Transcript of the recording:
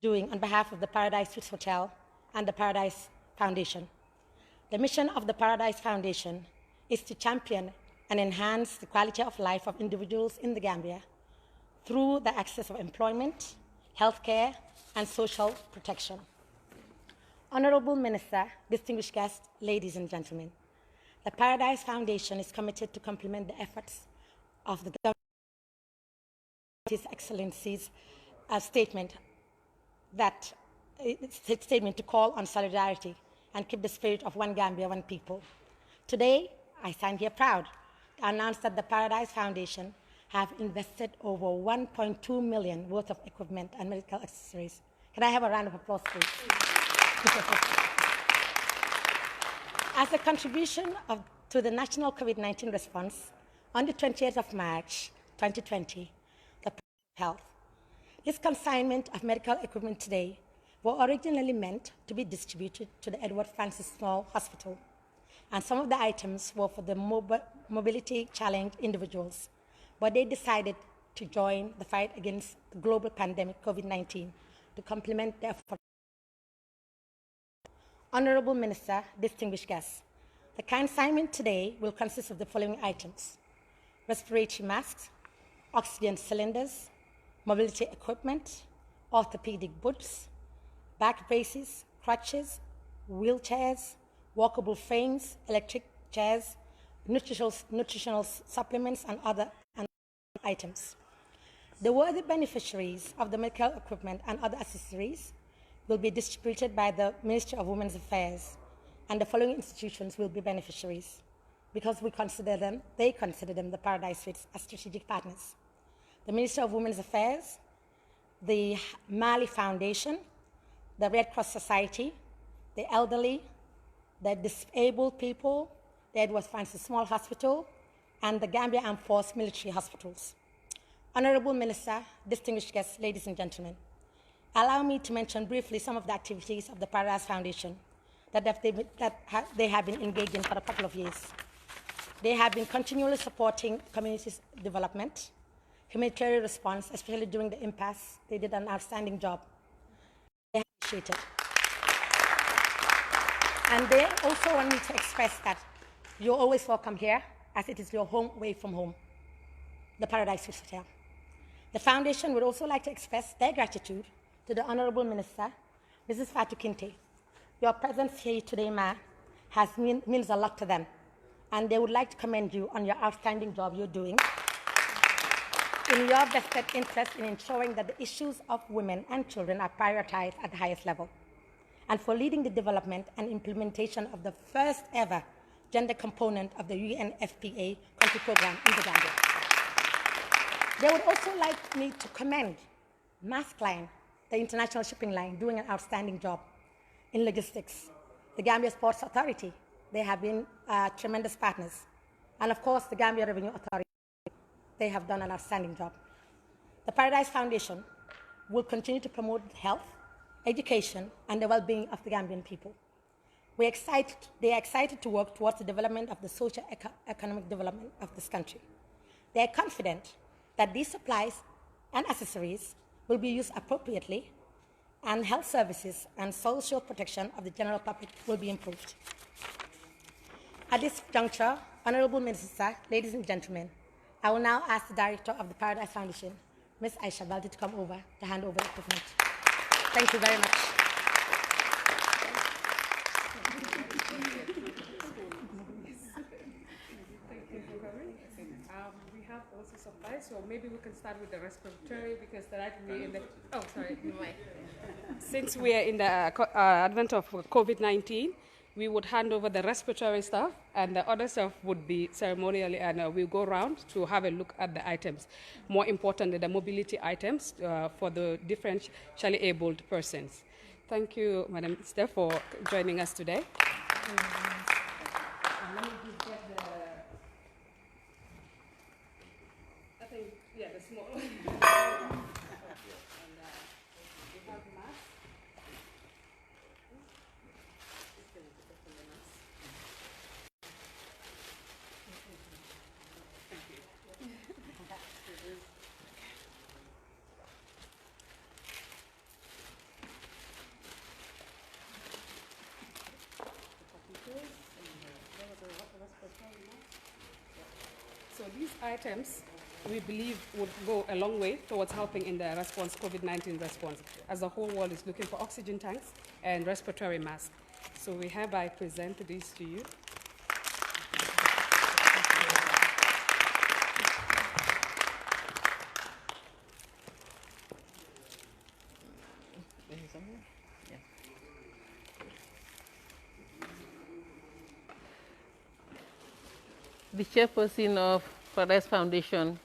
doing on behalf of the Paradise Suites Hotel and the Paradise Foundation. The mission of the Paradise Foundation is to champion and enhance the quality of life of individuals in the Gambia through the access of employment, healthcare, and social protection. Honorable Minister, distinguished guests, ladies and gentlemen, the Paradise Foundation is committed to complement the efforts of the government. His Excellency's statement to call on solidarity and keep the spirit of one Gambia, one people. Today, I stand here proud to announce that the Paradise Foundation have invested over 1.2 million worth of equipment and medical accessories. Can I have a round of applause, please? As a contribution to the national COVID-19 response, on the 20th of March, 2020, the Health. This consignment of medical equipment today were originally meant to be distributed to the Edward Francis Small Hospital, and some of the items were for the mobility challenged individuals, but they decided to join the fight against the global pandemic COVID-19 to complement the effort. Honorable Minister, distinguished guests, the consignment today will consist of the following items: respiratory masks, oxygen cylinders, mobility equipment, orthopedic boots, back braces, crutches, wheelchairs, walkable frames, electric chairs, nutritional supplements, and other items. The worthy beneficiaries of the medical equipment and other accessories will be distributed by the Ministry of Women's Affairs, and the following institutions will be beneficiaries because they consider them the Paradise Suites as strategic partners. The Ministry of Women's Affairs, the Mali Foundation, the Red Cross Society, the elderly, the disabled people, the Edward Francis Small Hospital, and the Gambia Armed Force Military Hospitals. Honorable Minister, distinguished guests, ladies and gentlemen, allow me to mention briefly some of the activities of the Paradise Foundation that they have been engaged in for a couple of years. They have been continually supporting community development, humanitarian response, especially during the impasse. They did an outstanding job. They appreciate it. And they also want me to express that you're always welcome here, as it is your home away from home, the Paradise Suites Hotel. The foundation would also like to express their gratitude to the Honorable Minister, Mrs. Fatou Kinte. Your presence here today, Ma, means a lot to them, and they would like to commend you on your outstanding job you're doing in your vested interest in ensuring that the issues of women and children are prioritized at the highest level, and for leading the development and implementation of the first ever gender component of the UNFPA country program in the Gambia. They would also like me to commend Maersk Line, the international shipping line, doing an outstanding job in logistics. The Gambia Ports Authority, they have been tremendous partners. And of course, the Gambia Revenue Authority, they have done an outstanding job. The Paradise Foundation will continue to promote health, education, and the well-being of the Gambian people. They are excited to work towards the development of the socio-economic development of this country. They are confident that these supplies and accessories will be used appropriately, and health services and social protection of the general public will be improved. At this juncture, Honorable Minister, ladies and gentlemen, I will now ask the Director of the Paradise Foundation, Ms. Aisha Baldi, to come over to hand over the equipment. Thank you very much. We have also supplies, so maybe we can start with the respiratory because that we in the. Oh, sorry. Since we are in the advent of COVID-19, we would hand over the respiratory stuff, and the other stuff would be ceremonially, and we'll go around to have a look at the items. More importantly, the mobility items for the differentially abled persons. Thank you, Madam Minister, for joining us today. Let me just get the small one. items we believe would go a long way towards helping in the response, COVID-19 response, as the whole world is looking for oxygen tanks and respiratory masks. So we hereby present these to you. The chairperson of Paradise Foundation